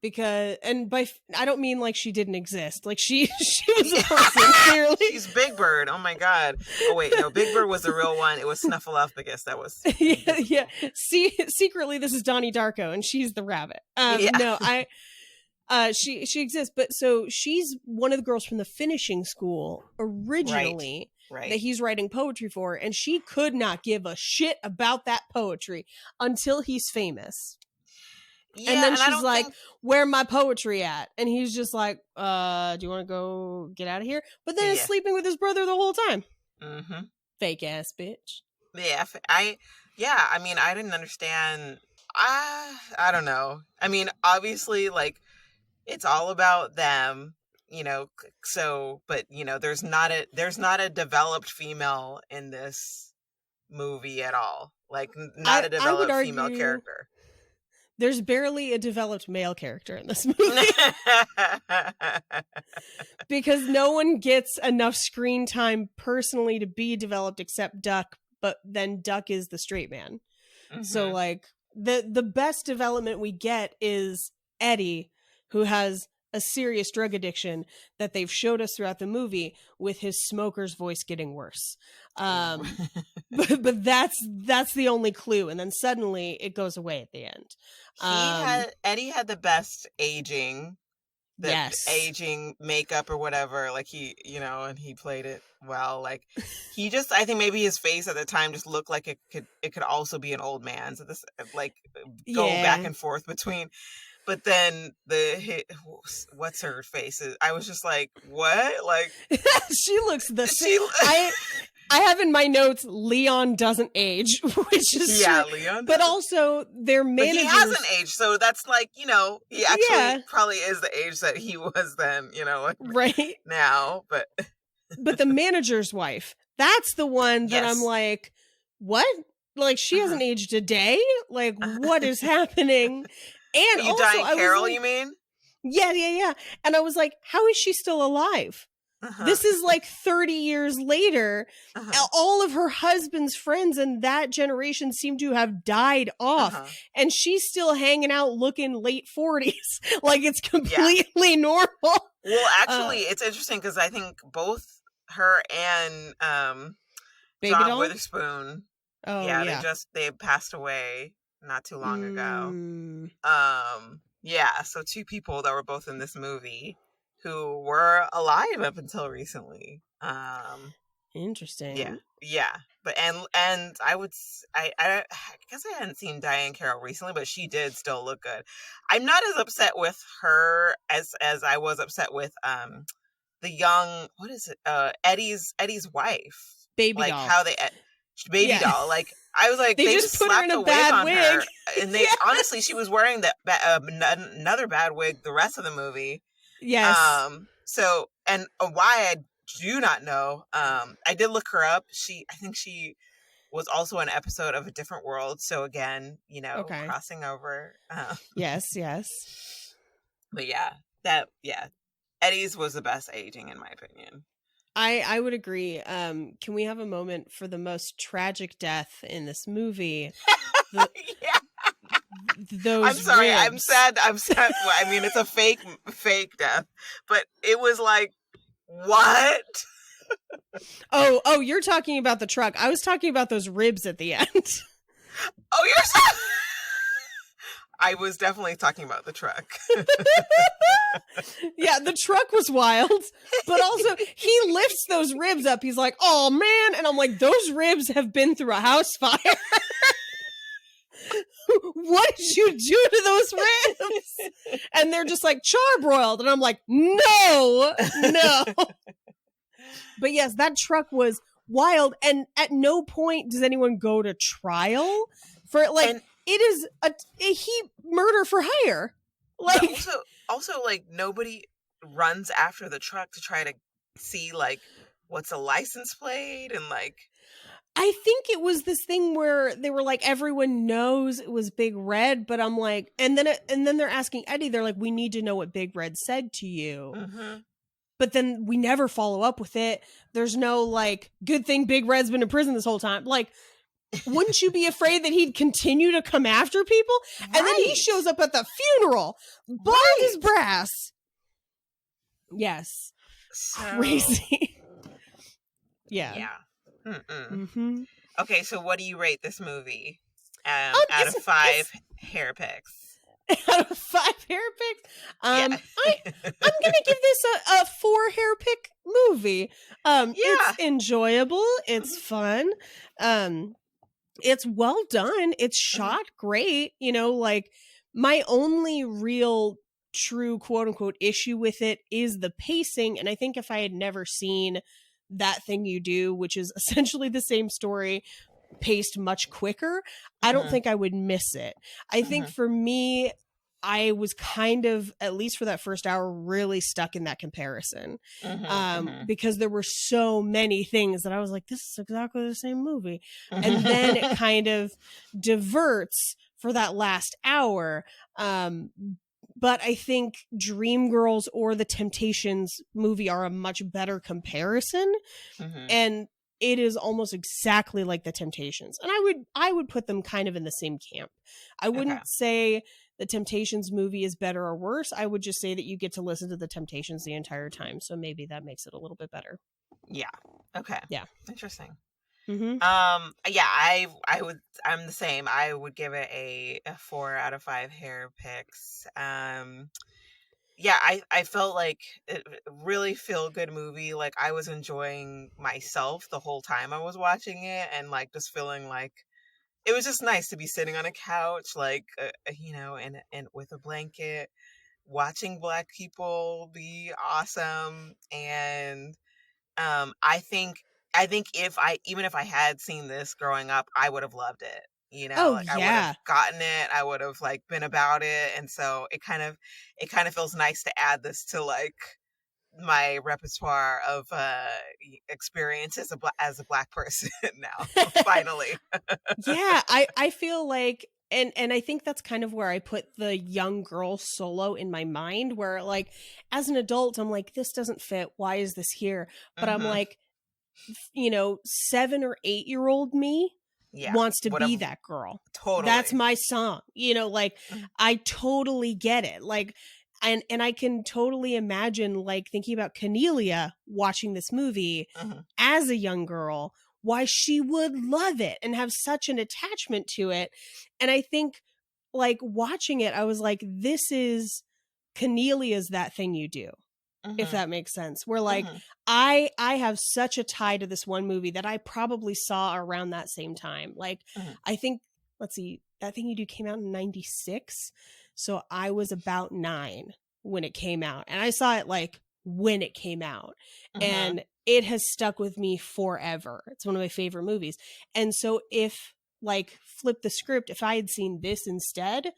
I don't mean like she didn't exist. Like she was a person, clearly. She's Big Bird. Oh my God. Oh wait, no, Big Bird was the real one. It was Snuffleupagus. That was yeah. See, secretly this is Donnie Darko and she's the rabbit. No, she exists, but so she's one of the girls from the finishing school originally. Right. That he's writing poetry for, and she could not give a shit about that poetry until he's famous. Yeah, and then she's like, where my poetry at? And he's just like, do you want to go get out of here? But then he's sleeping with his brother the whole time. Mm-hmm. Fake ass bitch. Yeah, I mean, I didn't understand. I don't know. I mean, obviously, like, it's all about them. You know, so, but you know, there's not a developed female in this movie at all. Like, not a developed female character. There's barely a developed male character in this movie. Because no one gets enough screen time personally to be developed except Duck, but then Duck is the straight man. Mm-hmm. So like the best development we get is Eddie, who has a serious drug addiction that they've showed us throughout the movie, with his smoker's voice getting worse. But that's the only clue. And then suddenly it goes away at the end. Eddie had the best aging, aging makeup or whatever. Like he, you know, and he played it well. Like he just, I think maybe his face at the time just looked like it could also be an old man. So this like go back and forth between. But then what's her face? I was just like, what? Like she looks the same. I have in my notes, Leon doesn't age, which is true. Leon. But also their managers. But he hasn't aged, so that's like, you know, he actually probably is the age that he was then, you know, like right now. But the manager's wife, that's the one that I'm like, what? Like she hasn't aged a day? Like what is happening? And you dying Carol, like, you mean? Yeah. And I was like, how is she still alive? This is like 30 years later. All of her husband's friends in that generation seem to have died off. And she's still hanging out looking late 40s. Like it's completely normal. Well, actually, it's interesting because I think both her and John Witherspoon, they passed away not too long ago. So 2 people that were both in this movie who were alive up until recently. Interesting. Yeah. But and I guess I hadn't seen Diane Carroll recently, but she did still look good. I'm not as upset with her as I was upset with the young, what is it? Eddie's wife. Baby like doll. How they baby doll. Like I was like, they just put her in a bad wig. Her, and they honestly, she was wearing that another bad wig the rest of the movie. Yes. So, and why I do not know. I did look her up. I think she was also an episode of A Different World. So again, you know, crossing over. Yes. But Eddie's was the best aging in my opinion. I would agree. Can we have a moment for the most tragic death in this movie? Those I'm sorry. ribs. I'm sad. Well, I mean, it's a fake death, but it was like, what? Oh, you're talking about the truck. I was talking about those ribs at the end. Oh, I was definitely talking about the truck. Yeah, the truck was wild, but also he lifts those ribs up. He's like, oh man. And I'm like, those ribs have been through a house fire. What did you do to those ribs? And they're just like charbroiled. And I'm like, no. But yes, that truck was wild. And at no point does anyone go to trial for it. Like, it is a murder for hire. Like, also, like, nobody runs after the truck to try to see, like, what's a license plate and, like... I think it was this thing where they were like, everyone knows it was Big Red, but I'm like, and then they're asking Eddie, they're like, we need to know what Big Red said to you. Mm-hmm. But then we never follow up with it. There's no, like, good thing Big Red's been in prison this whole time. Like, wouldn't you be afraid that he'd continue to come after people? Right. And then he shows up at the funeral, blind as brass. Yes. So... Crazy. Yeah. Mm-hmm. Okay, so what do you rate this movie out of 5 hair picks? Out of 5 hair picks? I'm gonna give this a 4 hair pick movie. It's enjoyable. It's fun. It's well done. It's shot great. You know, like, my only real true quote unquote issue with it is the pacing. And I think if I had never seen That Thing You Do, which is essentially the same story paced much quicker, I don't think I would miss it. I think for me, I was kind of, at least for that first hour, really stuck in that comparison because there were so many things that I was like, this is exactly the same movie. And then it kind of diverts for that last hour. But I think Dreamgirls or The Temptations movie are a much better comparison. And it is almost exactly like The Temptations. And I would put them kind of in the same camp. I wouldn't say The Temptations movie is better or worse. I would just say that you get to listen to The Temptations the entire time. So maybe that makes it a little bit better. Yeah. Okay. Yeah. Interesting. Mm-hmm. I'm the same. I would give it a 4 out of 5 hair picks. I felt like a really feel good movie. Like, I was enjoying myself the whole time I was watching it, and like just feeling like it was just nice to be sitting on a couch, like, you know, and with a blanket, watching Black people be awesome. And I think if I had seen this growing up, I would have loved it. You know, I would have gotten it. I would have, like, been about it. And so it kind of feels nice to add this to, like, my repertoire of experience as a Black person now. Finally. Yeah, I feel like, and I think that's kind of where I put the young girl solo in my mind, where, like, as an adult, I'm like, this doesn't fit. Why is this here? But I'm like, you know, 7 or 8-year-old me wants to be that girl. Totally. That's my song. You know, like, I totally get it. Like, and I can totally imagine, like, thinking about Cornelia watching this movie as a young girl, why she would love it and have such an attachment to it. And I think, like, watching it, I was like, this is Cornelia's That Thing You Do. If that makes sense. Where, like, I have such a tie to this one movie that I probably saw around that same time. Like, I think, let's see, That Thing You Do came out in 96. So I was about 9 when it came out. And I saw it, like, when it came out. And it has stuck with me forever. It's one of my favorite movies. And so if, like, flip the script, if I had seen this instead,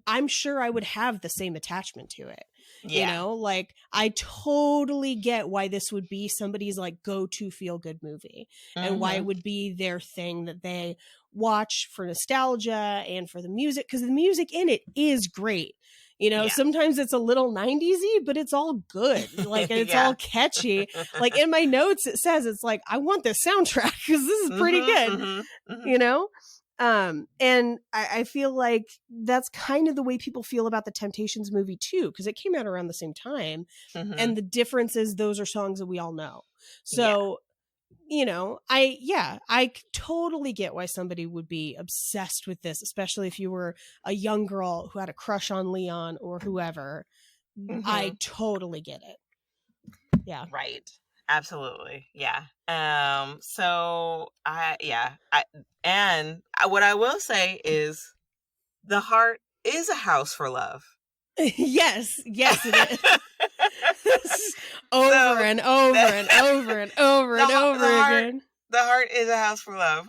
I'm sure I would have the same attachment to it. You know, like, I totally get why this would be somebody's, like, go-to feel-good movie and why it would be their thing that they watch for nostalgia and for the music, because the music in it is great. You know, sometimes it's a little 90s-y, but it's all good. Like, and it's all catchy. Like, in my notes, it says, it's like, I want this soundtrack because this is pretty good, you know? And I feel like that's kind of the way people feel about the Temptations movie too, because it came out around the same time. And the difference is those are songs that we all know. So, you know, I totally get why somebody would be obsessed with this, especially if you were a young girl who had a crush on Leon or whoever. I totally get it. Yeah. Right. Absolutely. Yeah. What I will say is the heart is a house for love. Yes, it is. Over and over and over and over and over again. The heart is a house for love.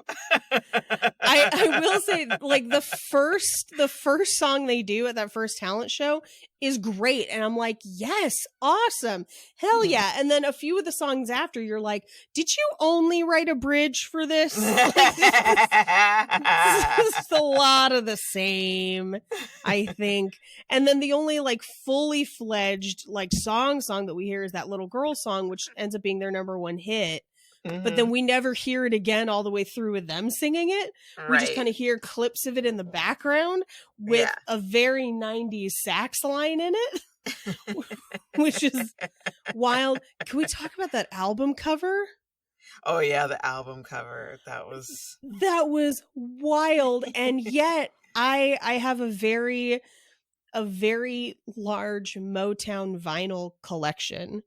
I will say, like, the first song they do at that first talent show is great, and I'm like, yes, awesome, hell yeah. And then a few of the songs after, you're like, did you only write a bridge for this? Like, this is a lot of the same, I think. And then the only like fully fledged like song that we hear is that Little Girl song, which ends up being their number one hit. But then we never hear it again all the way through with them singing it. Right. We just kind of hear clips of it in the background with a very 90s sax line in it, which is wild. Can we talk about that album cover? Oh yeah, the album cover. That was wild. And yet I have a very large Motown vinyl collection.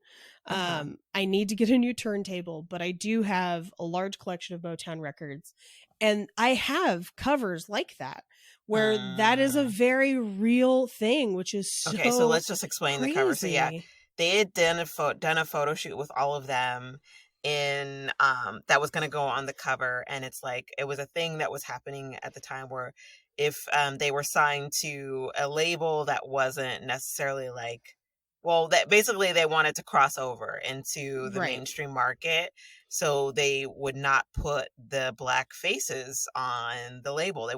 I need to get a new turntable, but I do have a large collection of Motown records, and I have covers like that where that is a very real thing, which is so okay. So let's just explain crazy. The cover. So yeah, they had done a photo shoot with all of them in that was going to go on the cover, and it's like it was a thing that was happening at the time where if they were signed to a label that wasn't necessarily like. Well, that basically they wanted to cross over into the mainstream market, so they would not put the black faces on the label. They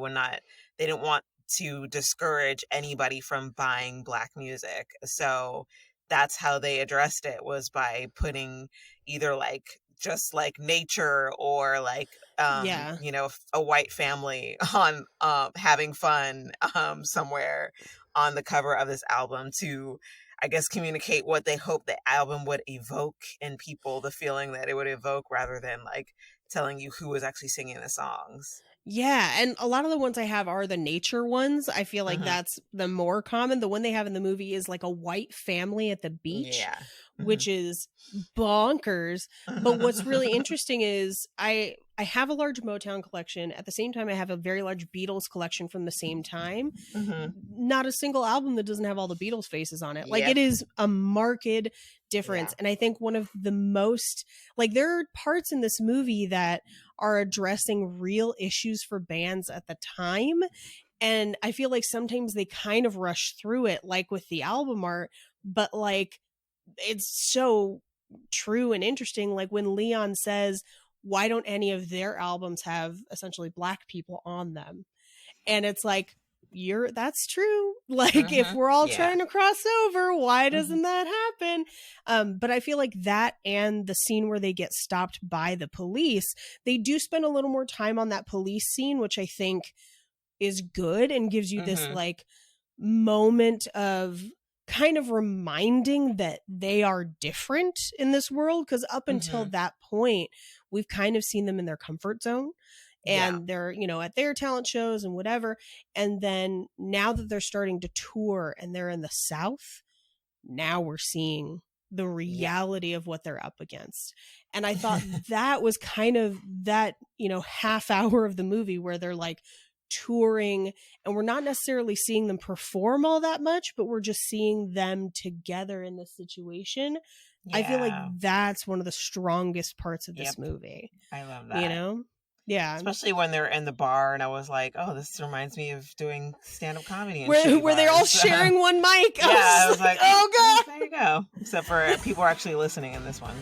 didn't want to discourage anybody from buying black music. So that's how they addressed it, was by putting either like just like nature or like you know, a white family on having fun somewhere on the cover of this album to, I guess, communicate what they hope the album would evoke in people, the feeling that it would evoke, rather than like telling you who was actually singing the songs. Yeah, and a lot of the ones I have are the nature ones. I feel like that's the more common. The one they have in the movie is like a white family at the beach, which is bonkers. But what's really interesting is I have a large Motown collection. At the same time, I have a very large Beatles collection from the same time. Not a single album that doesn't have all the Beatles faces on it. Like, it is a marked difference. And I think one of the most, like, there are parts in this movie that are addressing real issues for bands at the time. And I feel like sometimes they kind of rush through it, like with the album art, but like, it's so true and interesting. Like when Leon says, why don't any of their albums have essentially black people on them? And it's like, that's true. Like if we're all trying to cross over, why doesn't that happen? But I feel like that, and the scene where they get stopped by the police, they do spend a little more time on that police scene, which I think is good and gives you this like moment of kind of reminding that they are different in this world. Because up until that point, we've kind of seen them in their comfort zone. And they're, you know, at their talent shows and whatever. And then now that they're starting to tour and they're in the South, now we're seeing the reality of what they're up against. And I thought that was kind of that, you know, half hour of the movie where they're like touring, and we're not necessarily seeing them perform all that much, but we're just seeing them together in this situation. I feel like that's one of the strongest parts of this movie. I love that. You know? Yeah. Especially when they're in the bar, and I was like, oh, this reminds me of doing stand-up comedy. Where they're all sharing one mic. I was like, oh, God. There you go. Except for people are actually listening in this one.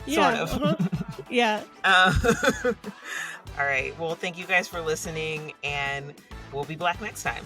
Sort of. Yeah. All right. Well, thank you guys for listening, and we'll be back next time.